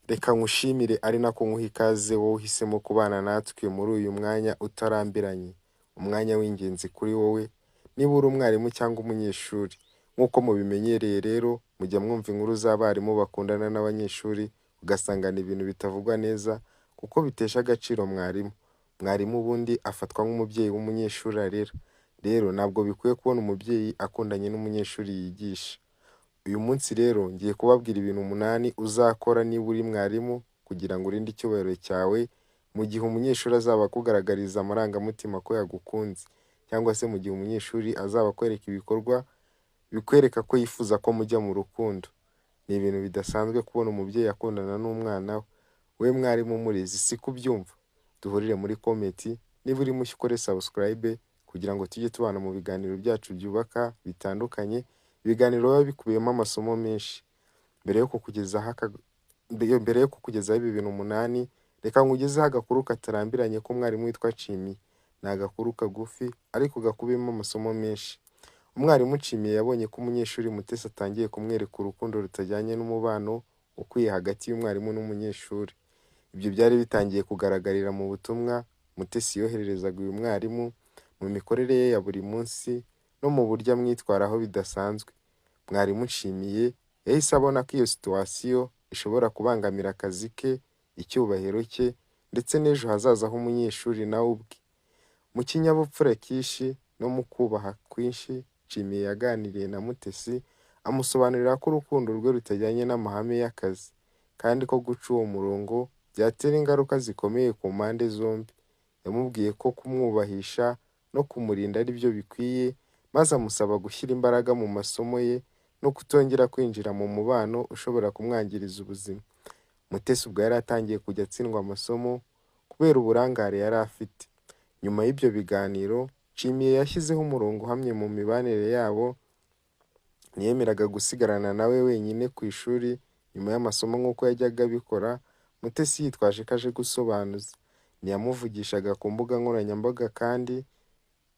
Reka nkushimire ari nako nkuha ikaze wowe uhisemo kubana natwe muri uyu mwanya utarambiranye, umwanya w'ingenzi kuri wowe, niba uri umwarimu cyangwa umunyeshuri. Nk'uko mubimenyereye rero, mujya mwumva inkuru z'abarimu bakundana n'abanyeshuri, ugasanga ni ibintu bitavugwa neza kuko bitesha agaciro mwarimu. Mwarimu ubundi afatwa nk'umubyeyi w'umunyeshuri arera. Rero ntabwo bikwiye kubona umubyeyi akundanye n'umunyeshuri yigisha. Uyu munsi rero ngiye kubabwira ibintu 8 uzakora niba uri mwarimu kugira ngo urinde icyubahiro cyawe mu gihe umunyeshuri azaba akugaragariza amarangamutima ko yagukunze, cyangwa se mu gihe umunyeshuri azaba akwereka ibikorwa bikwereka ko yifuza ko mujya mu rukundo. Ni ibintu bidasanzwe kubona umubyeyi akundana n'umwana we. We mwarimu murezi si kubyumva? Duhurire muri komenti, niba uri mushya ukore subscribe kugira ngo tujye tubana mu biganiro byacu byubaka bitandukanye. Ibiganiro biba bikubiyemo amasomo menshi. Mbere yo kukugezaho ibi bintu 8, reka nkugezeho agakuru katarambiranye k'umwarimu witwa Nshimiye. Ni agakuru kagufi ariko gakubiyemo amasomo menshi. Umwarimu Nshimiye yabonye ko umunyeshuri Mutesi atangiye kumwereka urukundo rutajyanye n'umubano ukwiye hagati y'umwarimu n'umunyeshuri. Ibyo byari bitangiye kugaragarira mu butumwa Mutesi yohererezaga uyu mwarimu, mu mikorere ye ya buri munsi no mu buryo amwitwaraho bidasanzwe. Mwarimu Nshimiye yahise abona ko iyo situwasiyo ishobora kubangamira akazi ke, icyubahiro cye, ndetse n'ejo hazaza h'umunyeshuri nawe ubwe. Mu kinyabupfura cyinshi no mu kubaha kwinshi, Nshimiye yaganiriye na Mutesi amusobanurira ko urukundo rwe rutajyanye n'amahame y'akazi, kandi ko guca uwo murongo byatera ingaruka zikomeye ku mpande zombi. Yamubwiye ko kumwubahisha no kumurinda ari byo bikwiye, maze amusaba gushyira imbaraga mu masomo ye no kutongera kwinjira mu mubano ushobora kumwangiriza ubuzima. Mutesi ubwo yari atangiye kujya atsindwa amasomo kubera uburangare yari afite. Nyuma y'ibyo biganiro, Nshimiye yashyizeho umurongo uhamye mu mibanire yabo. Ntiyemeraga gusigarana nawe wenyine ku ishuri nyuma y'amasomo nk'uko yajyaga abikora, Mutesi yitwaje ko aje gusobanuza. Ntiyamuvugishaga ku mbuga nkoranyambaga, kandi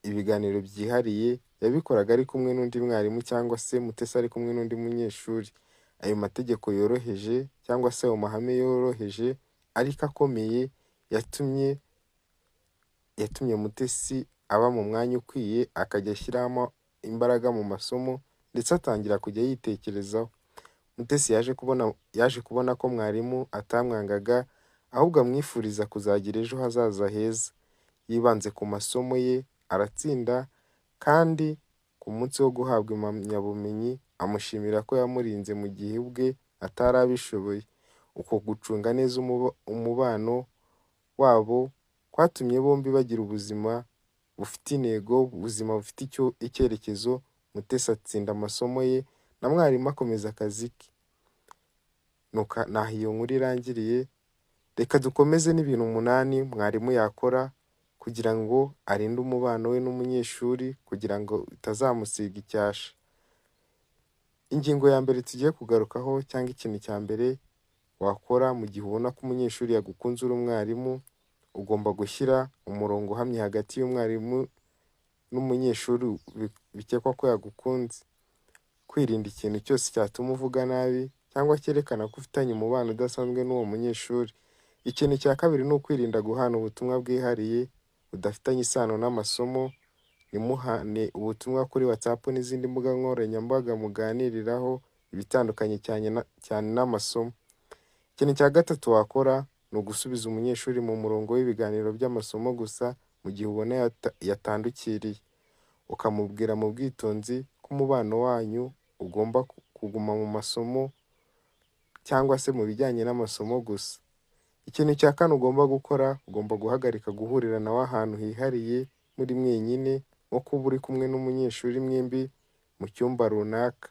ibiganiro byihariye yabikoraga ari kumwe n'undi mwarimu cyangwa se Mutesi ari kumwe n'undi munyeshuri. Ayo mategeko yoroheje cyangwa se ayo mahame yoroheje ariko akomeye yatumye Mutesi aba mu mwanya ukwiye, akajya ashyiramo imbaraga mu masomo ndetse atangira kujya yitekerezaho. Mutesi yaje kubona ko mwarimu atamwangaga, ahubwo amwifuriza kuzagira ejo hazaza heza. Yibanze ku masomo ye, aratsinda, kandi ku munsi wo guhabwa impamyabumenyi amushimira ko yamurinze mu gihe ubwe atari abishoboye. Uko gucunga neza umubano wabo kwatumye bombi bagira ubuzima bufite intego, ubuzima bufite icyerekezo. Mutesi atsinda amasomo ye na mwarimu akomeza akazi ke. Naho iyo nkuru irangiriye. Reka dukomeze n'ibintu 8 mwarimu yakora kugira ngo arinde umubano we n'umunyeshuri, kugira ngo utazamusiga icyasha. Ingingo ya mbere tugiye kugarukaho, cyangwa ikintu cya mbere wakora mu gihe ubona ko umunyeshuri yagukunze uri umwarimu, ugomba gushyira umurongo uhamye hagati y'umwarimu n'umunyeshuri bikekwa ko yagukunze. Kwirinda ikintu cyose cyatuma uvuga nabi cyangwa cyerekana ko ufitanye umubano udasanzwe n'uwo munyeshuri. Ikintu cya kabiri ni ukwirinda guhana ubutumwa bwihariye budafitanye isano n'amasomo. Ntimuhane ubutumwa kuri WhatsApp n'izindi mbuga nkoranyambaga muganiriraho ibitandukanye cyane n'amasomo. Ikintu cya gatatu wakora ni ugusubiza umunyeshuri mu murongo w'ibiganiro by'amasomo gusa mu gihe ubona yatandukiriye. Ukamubwira mu bwitonzi ko umubano wanyu ugomba kuguma mu masomo cyangwa se mu bijyanye n'amasomo gusa. Ikintu cya kane ugomba gukora, ugomba guhagarika guhurira nawe ahantu hihariye muri mwenyine, nko kuba uri kumwe n'umunyeshuri mwembi mu cyumba runaka.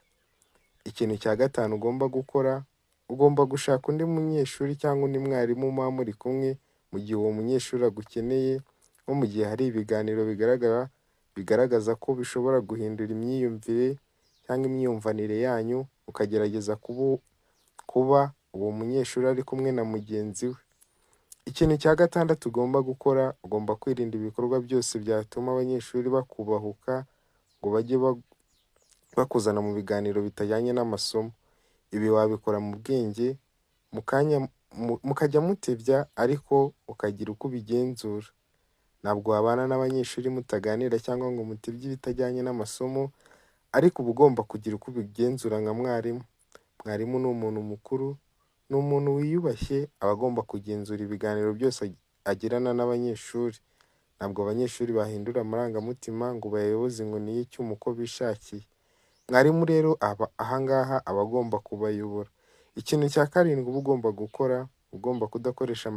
Ikintu cya gatanu ugomba gukora, ugomba gushaka undi munyeshuri cyangwa undi mwarimu muba muri kumwe mu gihe uwo munyeshuri agukeneye, nko mu gihe hari ibiganiro bigaragaza ko bishobora guhindura imyiyumvire cyangwa imyumvanire yanyu, ukagerageza kuba uwo munyeshuri ari kumwe na mugenzi we. Ikintu cya gatandatu ugomba gukora, ugomba kwirinda ibikorwa byose byatuma abanyeshuri bakubahuka ngo bajye bakuzana mu biganiro bitajyanye n'amasomo. Ibi wabikora mu bwenge, mukajya mutebya ariko ukagira uko ubigenzura. Ntabwo wabana n'abanyeshuri mutaganira cyangwa ngo mutebye ibitajyanye n'amasomo, ariko uba ugomba kugira uko ubigenzura nka mwarimu. Mwarimu ni umuntu mukuru, ni umuntu wiyubashye, aba agomba kugenzura ibiganiro byose agirana n'abanyeshuri. Ntabwo abanyeshuri bahindura amarangamutima ngo bayoboze inkoni y'icyuma uko bishakiye. Mwarimu rero aha ngaha aba agomba kubayobora. Ikintu cya karindwi uba ugomba gukora, ugomba kudakoresha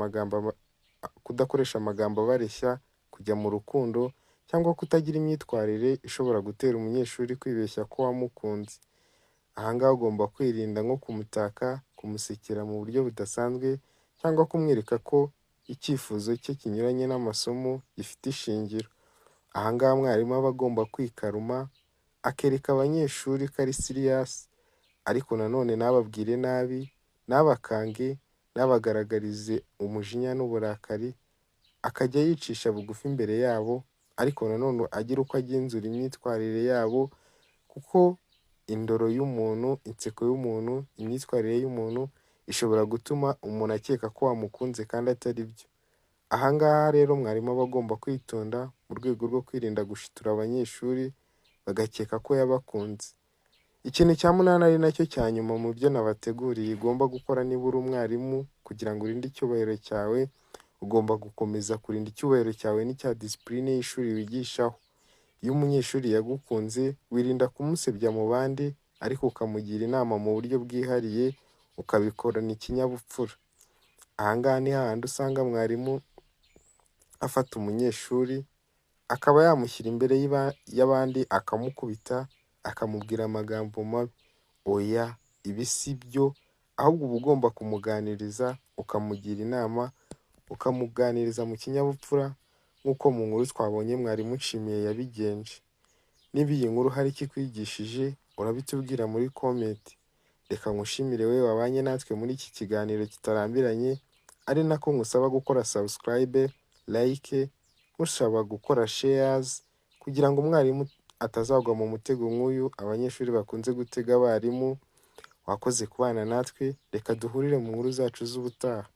amagambo abareshya, kujya mu rukundo cyangwa kutagira imyitwarire ishobora gutera umunyeshuri kwibeshya ko wamukunze. Aha ngaha ugomba kwirinda nko kumutaka, kumusekera mu buryo budasanzwe cyangwa kumwereka ko icyifuzo cye kinyuranye n'amasomo gifite ishingiro. Aha ngaha mwarimu aba agomba kwikaruma, akereka abanyeshuri ko ari siriyasi, ariko nanone ntababwire nabi, ntabakange, ntabagaragarize umujinya n'uburakari, akajya yicisha bugufi imbere yabo, ariko nanone agira uko agenzura imyitwarire yabo, kuko indoro y'umuntu, inseko y'umuntu, imyitwarire y'umuntu ishobora gutuma umuntu akeka ko wamukunze kandi atari byo. Aha ngaha rero mwarimu aba agomba kwitonda mu rwego rwo kwirinda gushitura abanyeshuri bagakeka ko yabakunze. Ikintu cya munani ari nacyo cya nyuma mu byo nabateguriye ugomba gukora niba uri umwarimu kugira ngo urinde icyubahiro cyawe, ugomba gukomeza kurinda icyubahiro cyawe n'icya disipurine y'ishuri wigishaho. Iyo umunyeshuri yagukunze, wirinda kumusebya mu bandi, ariko ukamugira inama mu buryo bwihariye, ukabikorana ikinyabupfura. Aha ngaha ni hahandi usanga mwarimu afata umunyeshuri akaba yamushyira imbere y'abandi akamukubita, akamubwira amagambo mabi. Oya, ibi si byo, ahubwo uba ugomba kumuganiriza, ukamugira inama, ukamuganiriza mu kinyabupfura nk'uko mu nkuru twabonye mwarimu Nshimiye yabigenje. Niba iyi nkuru hari icyo ikwigishije, urabitubwira muri komenti. Reka nkushimire wowe wabanye natwe muri iki kiganiro kitarambiranye, ari nako nkusaba gukora subscribe, like, nkusaba gukora shares, kugira ngo umwarimu atazagwa mu mutego nk'uyu abanyeshuri bakunze gutega abarimu. Wakoze kubana natwe, reka duhurire mu nkuru zacu z'ubutaha.